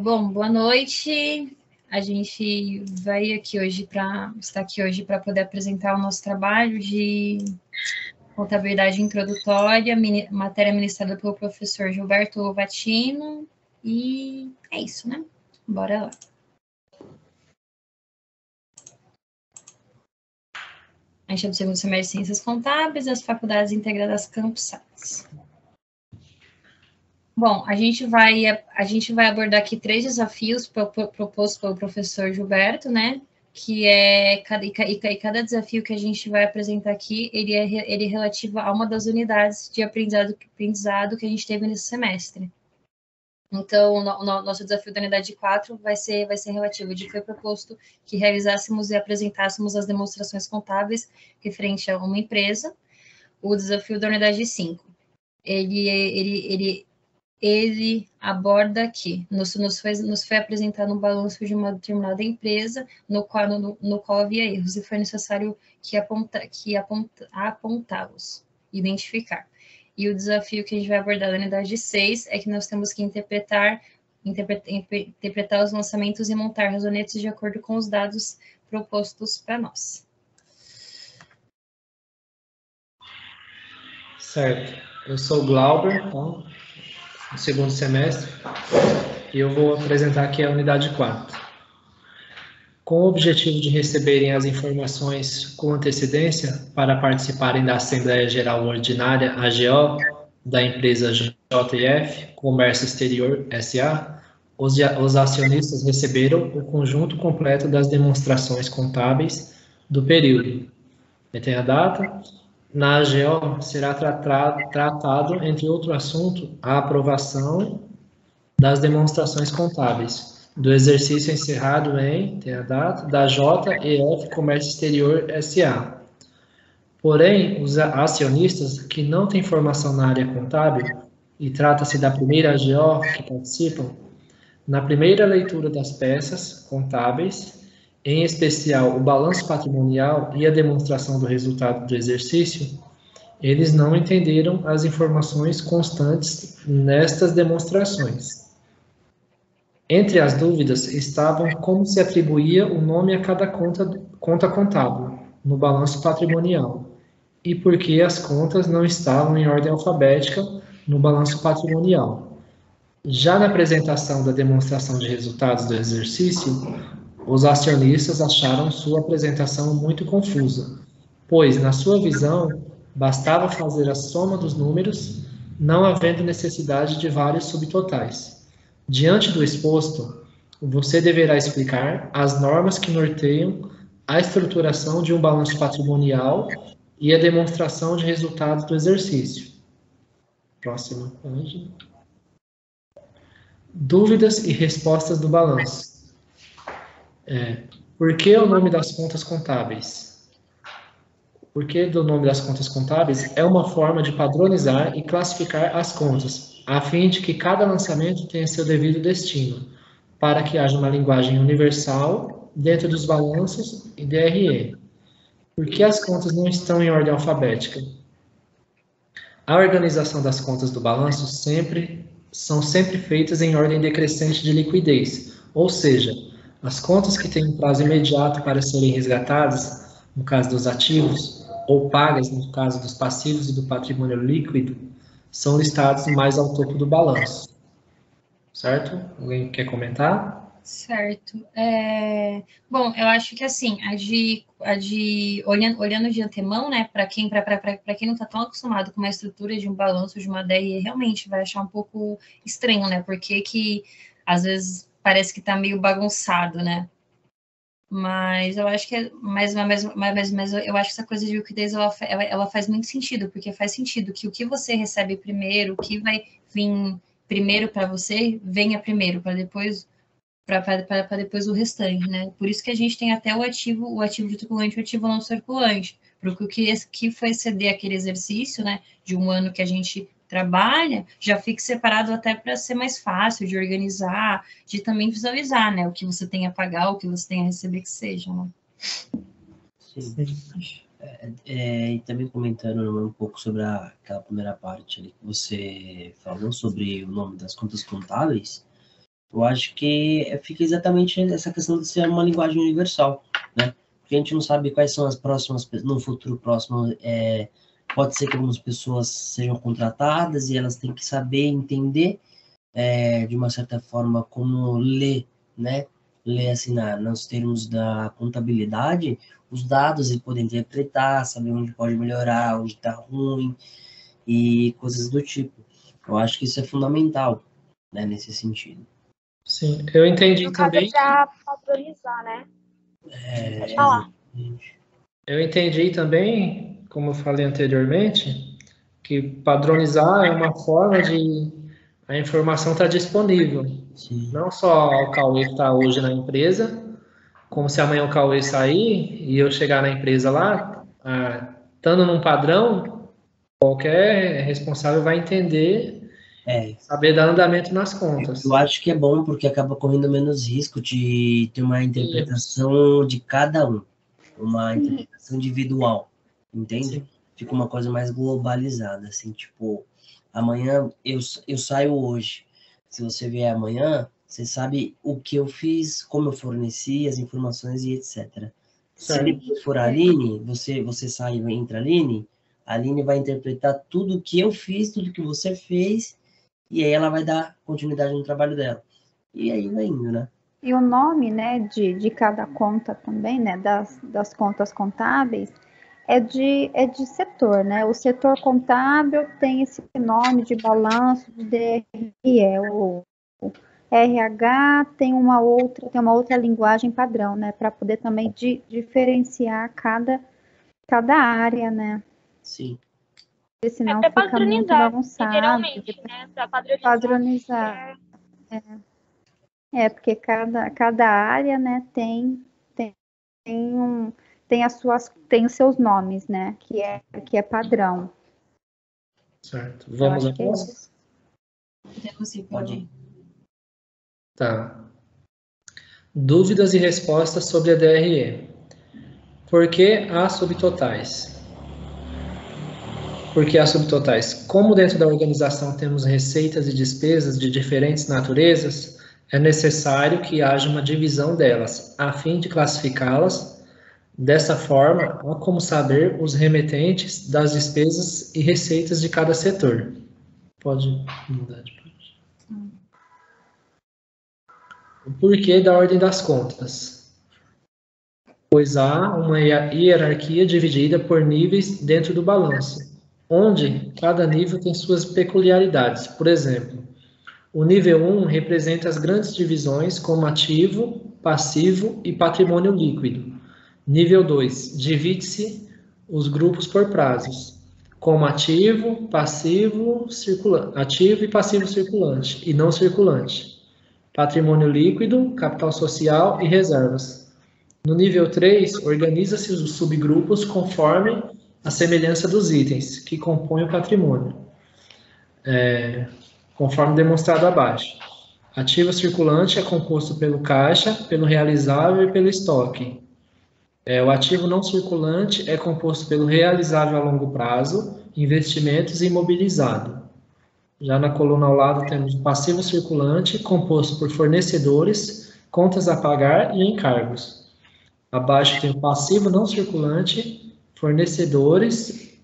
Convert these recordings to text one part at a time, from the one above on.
Bom, boa noite. A gente está aqui hoje para poder apresentar o nosso trabalho de contabilidade introdutória, matéria ministrada pelo professor Gilberto Lovatino. E é isso, né? Bora lá. A gente é do segundo semestre de Ciências Contábeis das Faculdades Integradas Campus Sales. Bom, a gente vai abordar aqui 3 desafios propostos pelo professor Gilberto, né? Que é cada desafio que a gente vai apresentar aqui, ele é relativo a uma das unidades de aprendizado que a gente teve nesse semestre. Então, nosso desafio da unidade 4 vai ser relativo. Foi proposto que realizássemos e apresentássemos as demonstrações contábeis referente a uma empresa. O desafio da unidade 5, ele aborda aqui, nos foi apresentado um balanço de uma determinada empresa, no qual havia erros, e foi necessário apontá-los, identificar. E o desafio que a gente vai abordar na unidade 6 é que nós temos que interpretar os lançamentos e montar razonetes de acordo com os dados propostos para nós. Certo. Eu sou o Glauber, tá? No segundo semestre, e eu vou apresentar aqui a unidade 4. Com o objetivo de receberem as informações com antecedência para participarem da Assembleia Geral Ordinária, AGO, da empresa JF, Comércio Exterior S.A., os acionistas receberam o conjunto completo das demonstrações contábeis do período. E tem a data. Na AGO será tratado, entre outro assunto, a aprovação das demonstrações contábeis do exercício encerrado em, tem a data, da JEF Comércio Exterior S.A. Porém, os acionistas que não têm formação na área contábil, e trata-se da primeira AGO que participam, na primeira leitura das peças contábeis, em especial o balanço patrimonial e a demonstração do resultado do exercício, eles não entenderam as informações constantes nestas demonstrações. Entre as dúvidas estavam como se atribuía o nome a cada conta contábil no balanço patrimonial e por que as contas não estavam em ordem alfabética no balanço patrimonial. Já na apresentação da demonstração de resultados do exercício, os acionistas acharam sua apresentação muito confusa, pois, na sua visão, bastava fazer a soma dos números, não havendo necessidade de vários subtotais. Diante do exposto, você deverá explicar as normas que norteiam a estruturação de um balanço patrimonial e a demonstração de resultados do exercício. Próxima página. Dúvidas e respostas do balanço. Por que o nome das contas contábeis? O porquê do nome das contas contábeis é uma forma de padronizar e classificar as contas, a fim de que cada lançamento tenha seu devido destino, para que haja uma linguagem universal dentro dos balanços e DRE. Por que as contas não estão em ordem alfabética? A organização das contas do balanço são sempre feitas em ordem decrescente de liquidez, ou seja, as contas que têm um prazo imediato para serem resgatadas, no caso dos ativos, ou pagas, no caso dos passivos e do patrimônio líquido, são listados mais ao topo do balanço. Certo? Alguém quer comentar? Certo. Bom, eu acho que assim, olhando de antemão, né, para quem não está tão acostumado com uma estrutura de um balanço, de uma DRE, realmente vai achar um pouco estranho, né? Porque que às vezes parece que está meio bagunçado, né? Mas eu acho que mas eu acho que essa coisa de liquidez ela faz muito sentido, porque faz sentido que o que você recebe primeiro, o que vai vir primeiro para você, venha primeiro, para depois o restante, né? Por isso que a gente tem até o ativo de circulante e o ativo não circulante. Porque o que foi exceder aquele exercício, né, de um ano que a gente trabalha, já fica separado até para ser mais fácil de organizar, de também visualizar, né, o que você tem a pagar, o que você tem a receber que seja, né? Sim. E também comentando um pouco sobre aquela primeira parte ali que você falou sobre o nome das contas contábeis, Eu acho que fica exatamente essa questão de ser uma linguagem universal, né? Porque a gente não sabe quais são as próximas, no futuro próximo, pode ser que algumas pessoas sejam contratadas e elas têm que saber entender, de uma certa forma, como ler, né? Ler, assim, nos termos da contabilidade, os dados e poder interpretar, saber onde pode melhorar, onde está ruim e coisas do tipo. Eu acho que isso é fundamental, né, nesse sentido. Sim, eu entendi No caso, também. para padronizar, né? Pode falar. Eu entendi também, como eu falei anteriormente, que padronizar é uma forma de a informação estar disponível. Sim. Não só o Cauê que está hoje na empresa, como se amanhã o Cauê sair e eu chegar na empresa lá, estando num padrão, qualquer responsável vai entender, saber dar andamento nas contas. Eu acho que é bom porque acaba correndo menos risco de ter uma interpretação de cada um, uma interpretação individual, entende? Sim. Fica uma coisa mais globalizada, assim, tipo, amanhã eu saio hoje. Se você vier amanhã, você sabe o que eu fiz, como eu forneci, as informações e etc. Se depois for a Aline, você sai e entra a Aline vai interpretar tudo que eu fiz, tudo que você fez, e aí ela vai dar continuidade no trabalho dela. E aí vai indo, né? E o nome, né, de cada conta também, né, das contas contábeis, é de setor, né? O setor contábil tem esse nome de balanço, de DRE. O RH tem uma outra linguagem padrão, né, para poder também diferenciar cada área, né? Sim. Porque senão Até fica muito padronizar, bagunçado. literalmente, né? Para Padronizar. Porque cada área, né, tem os seus nomes, né, que é padrão. Certo. Vamos Eu acho que é próxima? isso. Pode ir. Tá. Dúvidas e respostas sobre a DRE. Por que há subtotais? Por que há subtotais? Como dentro da organização temos receitas e despesas de diferentes naturezas, é necessário que haja uma divisão delas, a fim de classificá-las. Dessa forma, há como saber os remetentes das despesas e receitas de cada setor. Pode mudar de página. O porquê da ordem das contas? Pois há uma hierarquia dividida por níveis dentro do balanço, onde cada nível tem suas peculiaridades. Por exemplo, o nível 1 representa as grandes divisões como ativo, passivo e patrimônio líquido. Nível 2, divide-se os grupos por prazos, como ativo, passivo, circulante, ativo e passivo circulante e não circulante. Patrimônio líquido, capital social e reservas. No nível 3, organiza-se os subgrupos conforme a semelhança dos itens que compõem o patrimônio, conforme demonstrado abaixo. Ativo circulante é composto pelo caixa, pelo realizável e pelo estoque. O ativo não circulante é composto pelo realizável a longo prazo, investimentos e imobilizado. Já na coluna ao lado temos o passivo circulante, composto por fornecedores, contas a pagar e encargos. Abaixo tem o passivo não circulante, fornecedores,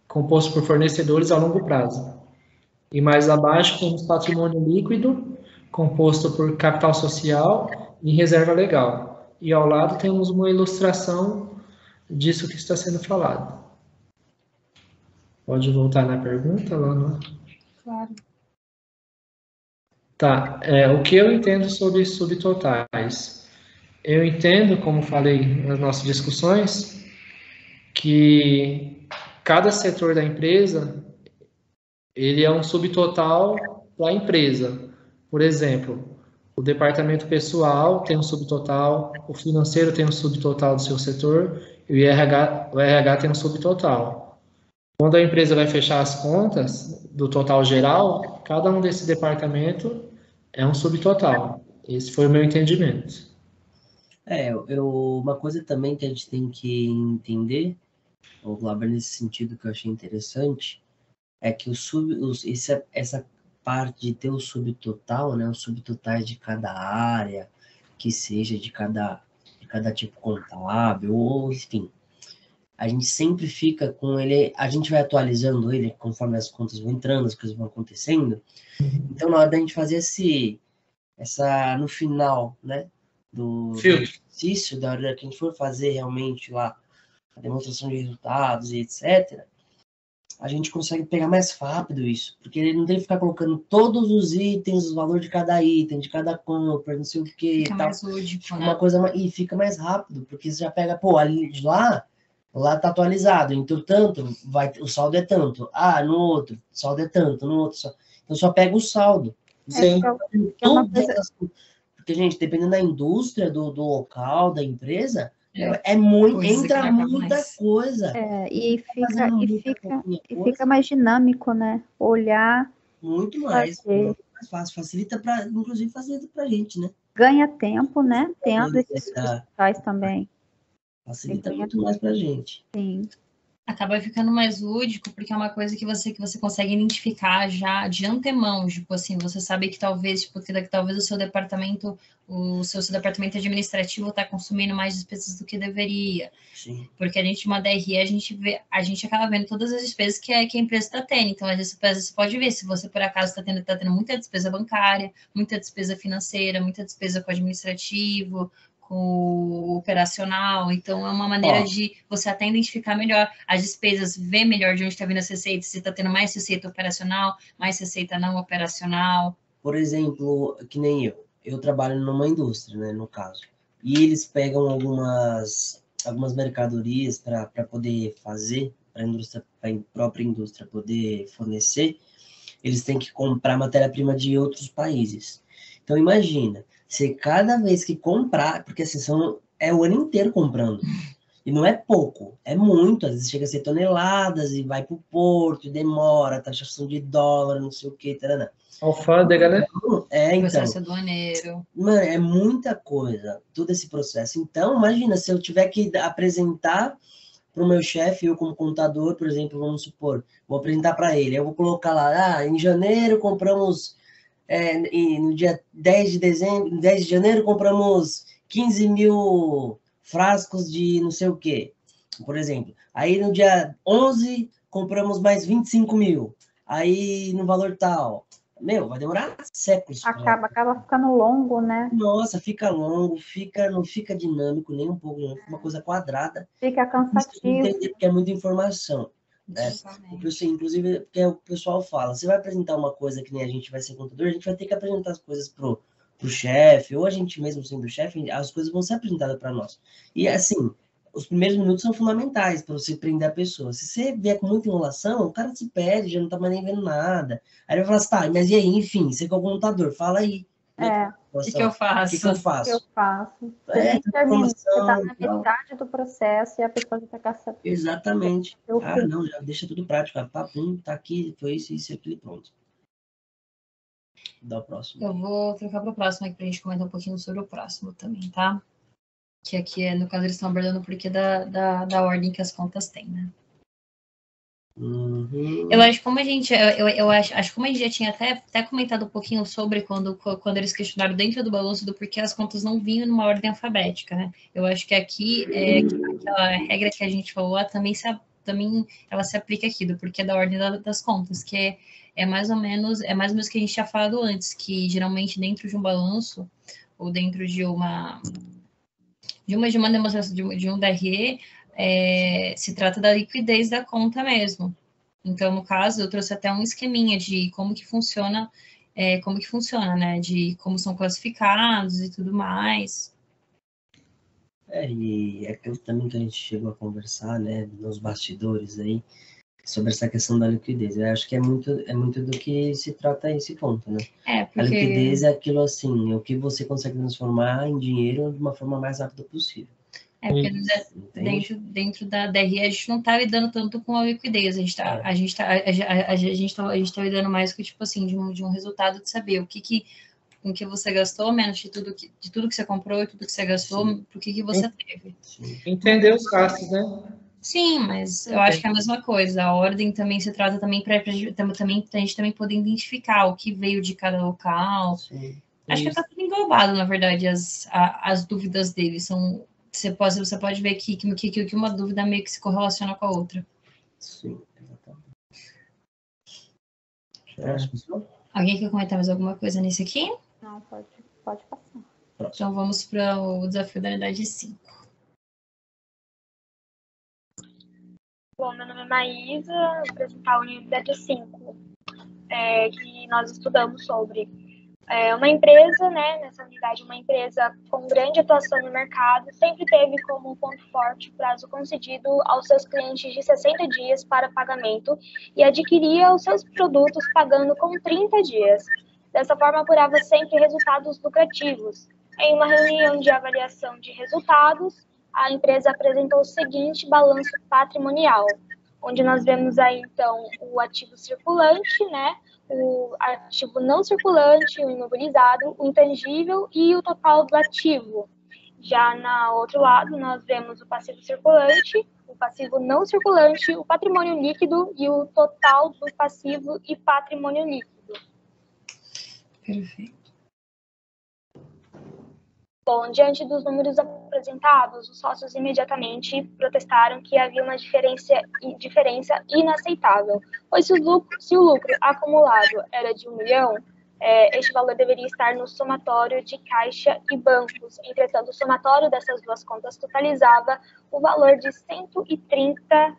composto por fornecedores a longo prazo. E mais abaixo temos patrimônio líquido, composto por capital social e reserva legal. E ao lado temos uma ilustração disso que está sendo falado. Pode voltar na pergunta, Lana? Claro. Tá, o que eu entendo sobre subtotais? Eu entendo, como falei nas nossas discussões, que cada setor da empresa, ele é um subtotal para a empresa. Por exemplo, o departamento pessoal tem um subtotal, o financeiro tem um subtotal do seu setor, e o RH tem um subtotal. Quando a empresa vai fechar as contas do total geral, cada um desse departamento é um subtotal. Esse foi o meu entendimento. Uma coisa também que a gente tem que entender, o Glauber, nesse sentido que eu achei interessante, é que essa parte de ter o subtotal, né? O subtotal de cada área, que seja de cada tipo contábil, ou enfim. A gente sempre fica com ele, a gente vai atualizando ele conforme as contas vão entrando, as coisas vão acontecendo. Então, na hora da gente fazer no final, né, do exercício, da hora que a gente for fazer realmente lá a demonstração de resultados e etc., a gente consegue pegar mais rápido isso, porque ele não tem que ficar colocando todos os itens, os valores de cada item, de cada compra, não sei o que, Fica mais lúdico, fica né? uma coisa e fica mais rápido, porque você já pega, pô, ali de lá tá atualizado, então tanto, o saldo é tanto, no outro, o saldo é tanto, no outro, então só pega o saldo. Sim. Porque, gente, dependendo da indústria, do local, da empresa, entra muita coisa. E fica mais dinâmico, né? Olhar. Muito mais fácil. Inclusive facilita pra gente, né? Ganha tempo, né? Tendo esses fiscais também. Facilita muito mais pra gente. Sim. Acaba ficando mais lúdico, porque é uma coisa que você consegue identificar já de antemão, tipo assim, você sabe que talvez o seu departamento administrativo está consumindo mais despesas do que deveria. Sim. Porque a gente, uma DRE, a gente acaba vendo todas as despesas que a empresa está tendo. Então, às vezes você pode ver se você, por acaso, está tendo muita despesa bancária, muita despesa financeira, muita despesa com o administrativo, com o operacional. Então, é uma maneira de você até identificar melhor as despesas, ver melhor de onde está vindo as receitas, se está tendo mais receita operacional, mais receita não operacional. Por exemplo, que nem eu trabalho numa indústria, né, no caso, e eles pegam algumas mercadorias para poder fazer, para a própria indústria poder fornecer, eles têm que comprar matéria-prima de outros países. Então, imagina, se cada vez que comprar, porque assim, é o ano inteiro comprando, e não é pouco, é muito, às vezes chega a ser toneladas, e vai para o porto, e demora, taxação de dólar, não sei o que, tarana. Alfândega, né? Então. Processo aduaneiro. Mano, é muita coisa, todo esse processo. Então, imagina, se eu tiver que apresentar para o meu chefe, eu como contador, por exemplo, vamos supor, vou apresentar para ele, eu vou colocar lá, em janeiro compramos, e no dia 10 de janeiro compramos 15 mil frascos de não sei o quê, por exemplo. Aí no dia 11 compramos mais 25 mil, aí no valor tal. Vai demorar séculos. Acaba ficando longo, né? Nossa, fica longo, não fica dinâmico nem um pouco, não fica uma coisa quadrada. Fica cansativo. Entender porque é muita informação. Né? Inclusive, porque o pessoal fala, você vai apresentar uma coisa que nem a gente vai ser contador, a gente vai ter que apresentar as coisas pro chefe, ou a gente mesmo sendo chefe, as coisas vão ser apresentadas para nós. E assim, os primeiros minutos são fundamentais para você prender a pessoa. Se você vier com muita enrolação, o cara se perde, já não tá mais nem vendo nada. Aí ele vai falar assim, mas e aí, enfim, você que é o contador, fala aí. O que eu faço? O que eu faço? Você nem termina, você tá na metade do processo e a pessoa já tá caçando. Exatamente. Não, já deixa tudo prático. Papum, tá aqui, foi isso aqui, pronto. Dá o próximo. Eu vou trocar para o próximo aqui pra gente comentar um pouquinho sobre o próximo também, tá? Que aqui, no caso, eles estão abordando o porquê da ordem que as contas têm, né? Uhum. Eu acho como a gente, acho como a gente já tinha até comentado um pouquinho sobre quando eles questionaram dentro do balanço do porquê as contas não vinham numa ordem alfabética, né? Eu acho que aqui, aquela regra que a gente falou lá também ela se aplica aqui, do porquê da ordem das contas, que é mais ou menos o que a gente tinha falado antes, que geralmente dentro de um balanço, ou dentro de uma demonstração de um DRE, se trata da liquidez da conta mesmo. Então, no caso, eu trouxe até um esqueminha de como que funciona, né? De como são classificados e tudo mais. E aquilo também que a gente chegou a conversar, né, nos bastidores aí, sobre essa questão da liquidez. Eu acho que é muito do que se trata esse ponto, né? Porque... A liquidez é aquilo assim, o que você consegue transformar em dinheiro de uma forma mais rápida possível. Porque dentro da DRE a gente não está lidando tanto com a liquidez, a gente tá lidando mais com, tipo assim, de um resultado de saber com que você gastou, menos de tudo que você comprou e tudo que você gastou, pro que você teve. Entender os gastos, né? Sim, mas eu acho que é a mesma coisa. A ordem também se trata também para a gente também poder identificar o que veio de cada local. Sim. Acho que está tudo englobado, na verdade, as dúvidas deles. Você pode ver que uma dúvida meio que se correlaciona com a outra. Sim, exatamente. Alguém quer comentar mais alguma coisa nesse aqui? Não, pode passar. Então vamos para o desafio da unidade 5. Bom, meu nome é Maísa, vou apresentar a unidade 5, que nós estudamos sobre uma empresa, né, nessa unidade, uma empresa com grande atuação no mercado, sempre teve como ponto forte o prazo concedido aos seus clientes de 60 dias para pagamento e adquiria os seus produtos pagando com 30 dias. Dessa forma, apurava sempre resultados lucrativos. Em uma reunião de avaliação de resultados, a empresa apresentou o seguinte balanço patrimonial, onde nós vemos aí, então, o ativo circulante, né, o ativo não circulante, o imobilizado, o intangível e o total do ativo. Já no outro lado, nós vemos o passivo circulante, o passivo não circulante, o patrimônio líquido e o total do passivo e patrimônio líquido. Perfeito. Bom, diante dos números apresentados, os sócios imediatamente protestaram que havia uma diferença inaceitável, pois se o lucro acumulado era de 1 milhão, este valor deveria estar no somatório de Caixa e bancos. Entretanto, o somatório dessas duas contas totalizava o valor de 130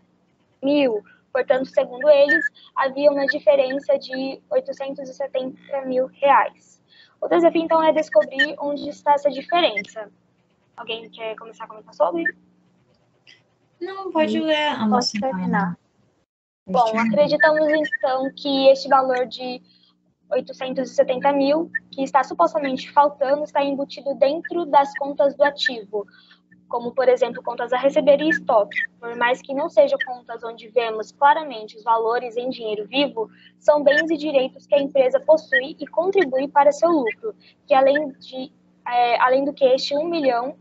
mil. Portanto, segundo eles, havia uma diferença de 870 mil reais. O desafio, então, é descobrir onde está essa diferença. Alguém quer começar a comentar sobre? Não, pode ler a Pode nossa. terminar. Bom, acreditamos, então, que este valor de 870 mil, que está supostamente faltando, está embutido dentro das contas do ativo, como, por exemplo, contas a receber e estoque. Por mais que não sejam contas onde vemos claramente os valores em dinheiro vivo, são bens e direitos que a empresa possui e contribui para seu lucro, que além do que este 1 milhão,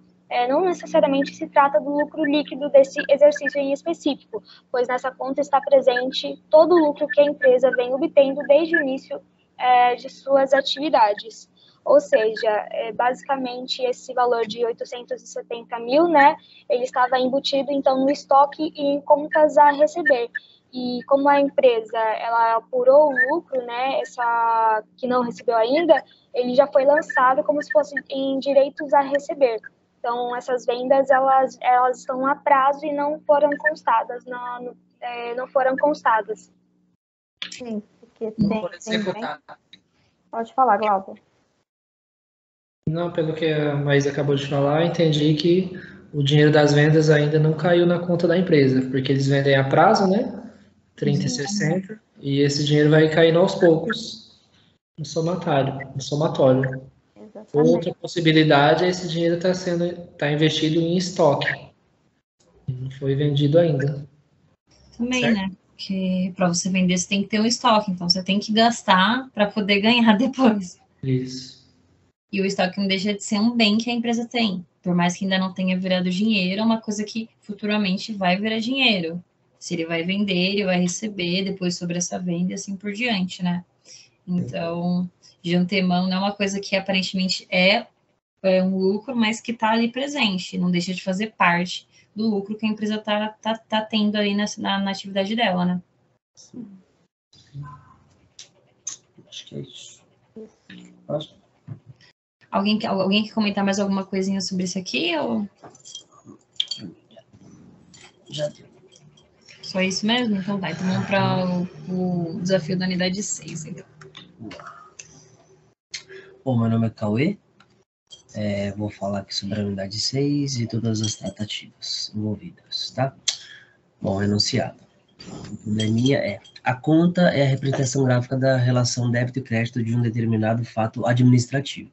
não necessariamente se trata do lucro líquido desse exercício em específico, pois nessa conta está presente todo o lucro que a empresa vem obtendo desde o início de suas atividades. Ou seja, basicamente esse valor de 870 mil, né, ele estava embutido então no estoque e em contas a receber. E como a empresa ela apurou o lucro, né, essa que não recebeu ainda, ele já foi lançado como se fosse em direitos a receber. Então essas vendas elas estão a prazo e não foram constadas, não foram constadas. Sim, porque Não tem. pode executar. Pode falar, Glauber. Não, pelo que a Maísa acabou de falar, entendi que o dinheiro das vendas ainda não caiu na conta da empresa, porque eles vendem a prazo, né? 30 e 60, e esse dinheiro vai caindo aos poucos no somatório. Exatamente. Outra possibilidade é esse dinheiro tá investido em estoque. Não foi vendido ainda. Também, certo? né? Porque para você vender, você tem que ter um estoque, então você tem que gastar para poder ganhar depois. Isso. E o estoque não deixa de ser um bem que a empresa tem. Por mais que ainda não tenha virado dinheiro, é uma coisa que futuramente vai virar dinheiro. Se ele vai vender, ele vai receber depois sobre essa venda e assim por diante, né? Então, de antemão, não é uma coisa que aparentemente é um lucro, mas que está ali presente. Não deixa de fazer parte do lucro que a empresa tá tendo aí na atividade dela, né? Acho que é isso. Próximo. Alguém quer comentar mais alguma coisinha sobre isso aqui? Ou Já deu. só isso mesmo? Então tá, então vamos para o desafio da unidade 6. Então. Bom, meu nome é Cauê. Vou falar aqui sobre a unidade 6 e todas as tratativas envolvidas, tá? Bom, enunciado. O probleminha a conta é a representação gráfica da relação débito e crédito de um determinado fato administrativo.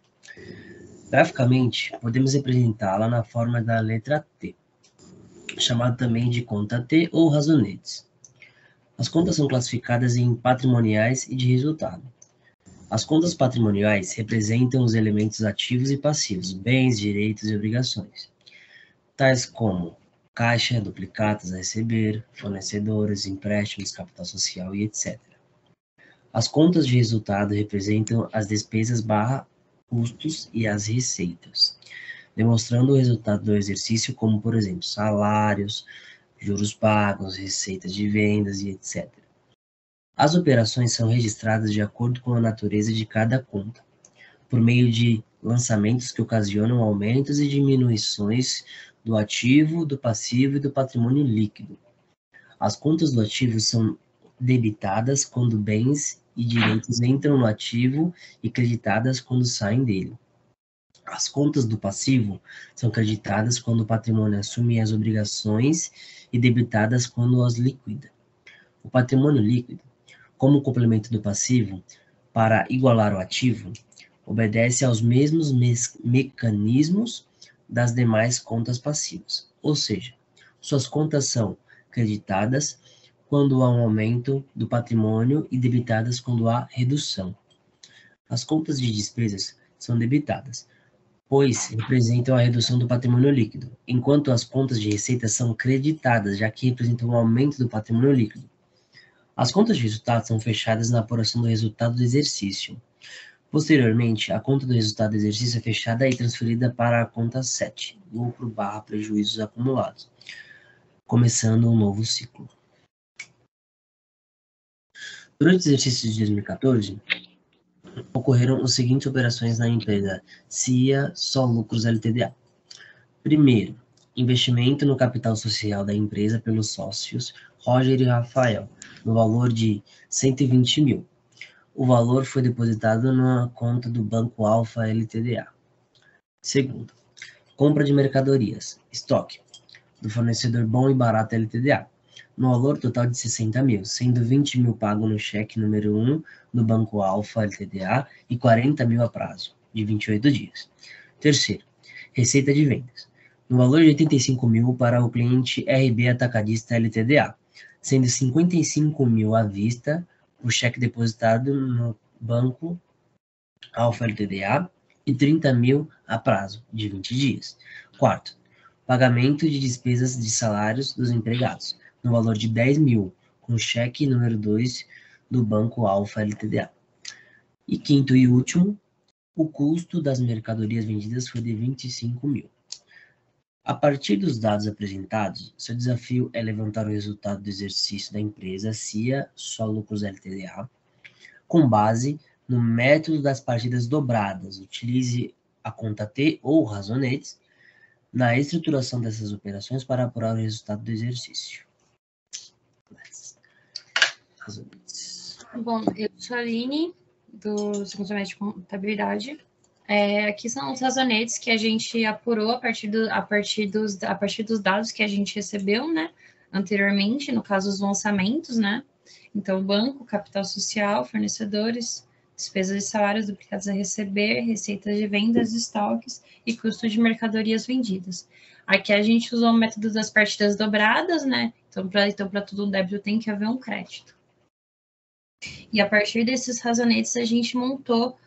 Graficamente, podemos representá-la na forma da letra T, chamada também de conta T ou razonetes. As contas são classificadas em patrimoniais e de resultado. As contas patrimoniais representam os elementos ativos e passivos, bens, direitos e obrigações, tais como caixa, duplicatas a receber, fornecedores, empréstimos, capital social e etc. As contas de resultado representam as despesas barra custos e as receitas, demonstrando o resultado do exercício como, por exemplo, salários, juros pagos, receitas de vendas e etc. As operações são registradas de acordo com a natureza de cada conta, por meio de lançamentos que ocasionam aumentos e diminuições do ativo, do passivo e do patrimônio líquido. As contas do ativo são debitadas quando bens e direitos entram no ativo e creditadas quando saem dele. As contas do passivo são creditadas quando o patrimônio assume as obrigações e debitadas quando as liquida. O patrimônio líquido, como complemento do passivo, para igualar o ativo, obedece aos mesmos mecanismos das demais contas passivas, ou seja, suas contas são creditadas quando há um aumento do patrimônio e debitadas quando há redução. As contas de despesas são debitadas, pois representam a redução do patrimônio líquido, enquanto as contas de receita são creditadas, já que representam o aumento do patrimônio líquido. As contas de resultado são fechadas na apuração do resultado do exercício. Posteriormente, a conta do resultado do exercício é fechada e transferida para a conta 7, lucro barra prejuízos acumulados, começando um novo ciclo. Durante o exercício de 2014, ocorreram as seguintes operações na empresa CIA Só Lucros Ltda. Primeiro, investimento no capital social da empresa pelos sócios Roger e Rafael, no valor de 120 mil. O valor foi depositado na conta do Banco Alfa Ltda. Segundo, compra de mercadorias, estoque, do fornecedor Bom e Barato Ltda, no valor total de 60 mil, sendo 20 mil pago no cheque número 1 do Banco Alfa Ltda e 40 mil a prazo, de 28 dias. Terceiro, receita de vendas, no valor de 85 mil para o cliente RB Atacadista Ltda, sendo 55 mil à vista, o cheque depositado no Banco Alfa Ltda e 30 mil a prazo, de 20 dias. Quarto, pagamento de despesas de salários dos empregados, no valor de 10 mil, com cheque número 2 do Banco Alfa Ltda. E quinto e último, o custo das mercadorias vendidas foi de 25 mil. A partir dos dados apresentados, seu desafio é levantar o resultado do exercício da empresa CIA Só Lucros Ltda, com base no método das partidas dobradas. Utilize a conta T ou razonetes na estruturação dessas operações para apurar o resultado do exercício. Bom, eu sou a Aline, do segundo semestre de contabilidade. Aqui são os razonetes que a gente apurou a partir dos dados que a gente recebeu, né, anteriormente, no caso, os lançamentos, né? Então, banco, capital social, fornecedores, despesas de salários duplicados a receber, receitas de vendas, estoques e custo de mercadorias vendidas. Aqui a gente usou o método das partidas dobradas, né? Então, para todo débito tem que haver um crédito. E a partir desses razonetes, a gente montou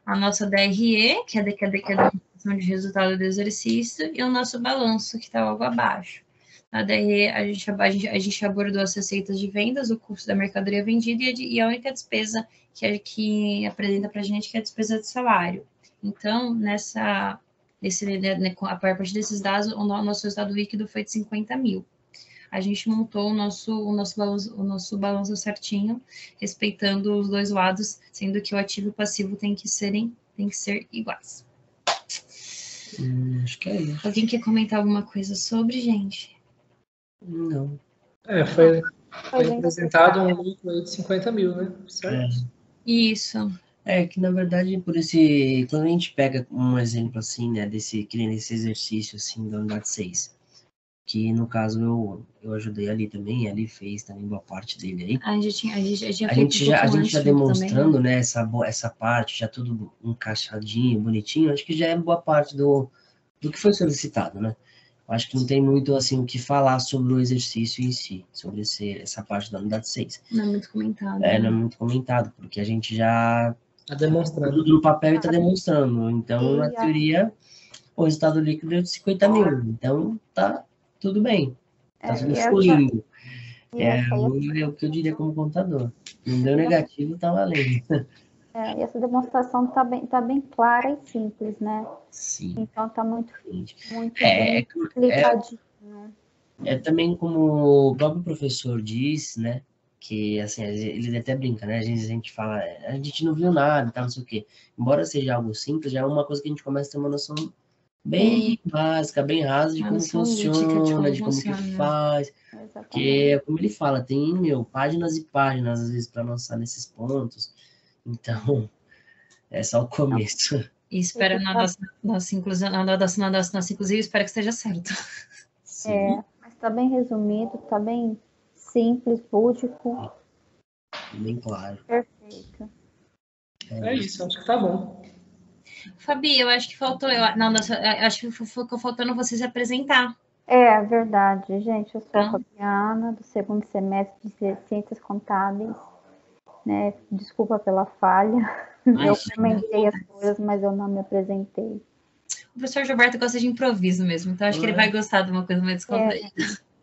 a nossa DRE, que é a declaração de resultado do exercício, e o nosso balanço, que está logo abaixo. Na DRE, a gente abordou as receitas de vendas, o custo da mercadoria vendida e a única despesa que apresenta para a gente, que é a despesa de salário. Então, a partir desses dados, o nosso resultado líquido foi de 50 mil. A gente montou o nosso balanço certinho, respeitando os dois lados, sendo que o ativo e o passivo tem que ser iguais. Acho que é isso. Alguém quer comentar alguma coisa sobre, gente? Não. Foi apresentado um lucro aí de 50 mil, né? Certo? Isso. Que na verdade, quando a gente pega um exemplo assim, né, desse exercício assim da unidade 6, que no caso eu ajudei ali também, ali fez também boa parte dele aí. A gente já demonstrando, também, né, essa parte, já tudo encaixadinho, bonitinho, acho que já é boa parte do que foi solicitado, né? Acho que não tem muito assim o que falar sobre o exercício em si, sobre essa parte da unidade 6. Não é muito comentado. Não é muito comentado, porque a gente já está demonstrando tudo no papel e está demonstrando. Então, na teoria, o resultado líquido é de 50 mil. Então, tá tudo bem. Tá tudo fluindo. É o que eu diria como contador. Não deu negativo, tá valendo. E essa demonstração tá bem clara e simples, né? Sim. Então tá muito É, bem explicadinho. É também como o próprio professor diz, né? Que assim, ele até brinca, né? Às vezes a gente fala, a gente não viu nada, tá, não sei o quê. Embora seja algo simples, já é uma coisa que a gente começa a ter uma noção bem básica, bem rasa de como funciona, de como que faz. Porque é como ele fala, tem, páginas e páginas, às vezes, para lançar nesses pontos. Então, é só o começo. E espero na nossa inclusão, inclusive, espero que esteja certo. Sim. Mas tá bem resumido, tá bem simples, lúdico. Bem claro. Perfeito. É isso, acho que tá bom. Fabi, eu acho que faltou, acho que ficou faltando você se apresentar. É verdade, gente. Eu sou a Fabiana, do segundo semestre de Ciências Contábeis. Né? Desculpa pela falha. Eu comentei as coisas, mas eu não me apresentei. O professor Gilberto gosta de improviso mesmo, então acho que ele vai gostar de uma coisa mais descontraída.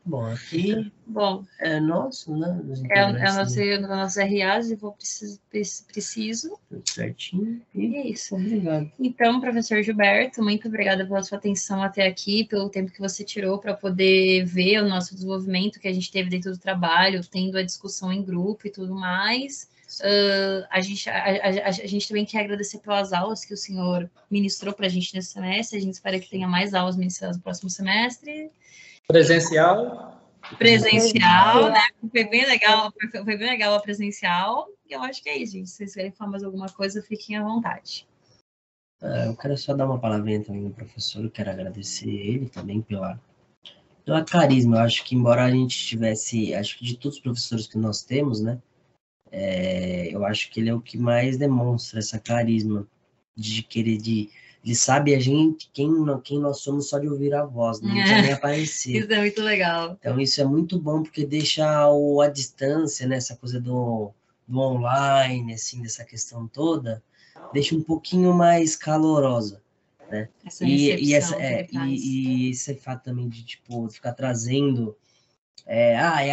Bom, aqui é nosso, né? É o nosso RA, se for preciso. Tudo certinho. E é isso. Obrigado. Então, professor Gilberto, muito obrigada pela sua atenção até aqui, pelo tempo que você tirou para poder ver o nosso desenvolvimento que a gente teve dentro do trabalho, tendo a discussão em grupo e tudo mais. A gente também quer agradecer pelas aulas que o senhor ministrou para a gente nesse semestre. A gente espera que tenha mais aulas ministradas no próximo semestre. Presencial, né? Foi bem legal a presencial. E eu acho que é isso, gente. Se vocês querem falar mais alguma coisa, fiquem à vontade. Eu quero só dar uma palavrinha também no professor. Eu quero agradecer ele também pela carisma. Eu acho que, embora a gente tivesse, acho que de todos os professores que nós temos, né? Eu acho que ele é o que mais demonstra essa carisma de querer ele sabe a gente, quem nós somos só de ouvir a voz, não precisa nem aparecer. Isso é muito legal. Então, isso é muito bom, porque deixa a distância, né, essa coisa do online, assim, dessa questão toda, deixa um pouquinho mais calorosa, né? E esse fato também de, tipo, ficar trazendo,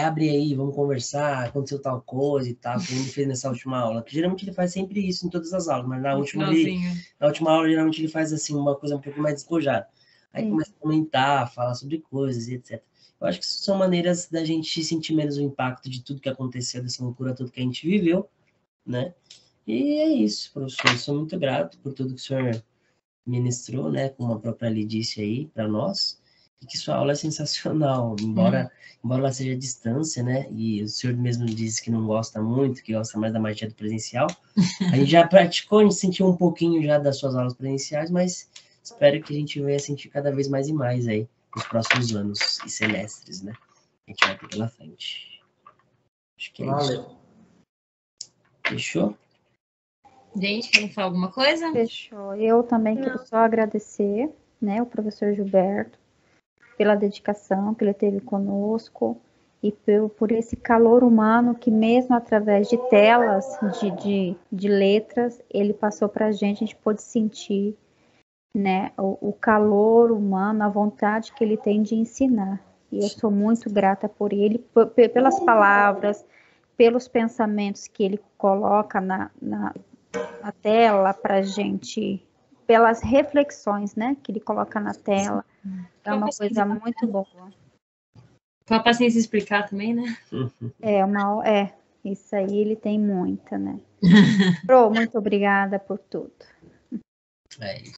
abre aí, vamos conversar, aconteceu tal coisa e tal, que ele fez nessa última aula. Que geralmente ele faz sempre isso em todas as aulas, mas na última aula, geralmente ele faz, assim, uma coisa um pouco mais despojada. Aí começa a comentar, falar sobre coisas e etc. Eu acho que isso são maneiras da gente sentir menos o impacto de tudo que aconteceu, dessa loucura, tudo que a gente viveu, né? E é isso, professor. Eu sou muito grato por tudo que o senhor ministrou, né? Como a própria Ali disse aí para nós. E que sua aula é sensacional, embora ela seja à distância, né? E o senhor mesmo disse que não gosta muito, que gosta mais da magia do presencial. A gente já praticou, a gente sentiu um pouquinho já das suas aulas presenciais, mas espero que a gente venha sentir cada vez mais e mais aí nos próximos anos e semestres, né? A gente vai ter pela frente. Acho que é isso. Fechou? Gente, querem falar alguma coisa? Fechou. Eu também quero só agradecer, né, o professor Gilberto pela dedicação que ele teve conosco e por esse calor humano que mesmo através de telas, de letras, ele passou para a gente pôde sentir, né, o calor humano, a vontade que ele tem de ensinar. E eu sou muito grata por ele, pelas palavras, pelos pensamentos que ele coloca na tela para a gente, pelas reflexões, né, que ele coloca na tela. É uma coisa muito boa. Com a paciência explicar também, né? Isso aí ele tem muita, né? Pro, muito obrigada por tudo. É isso.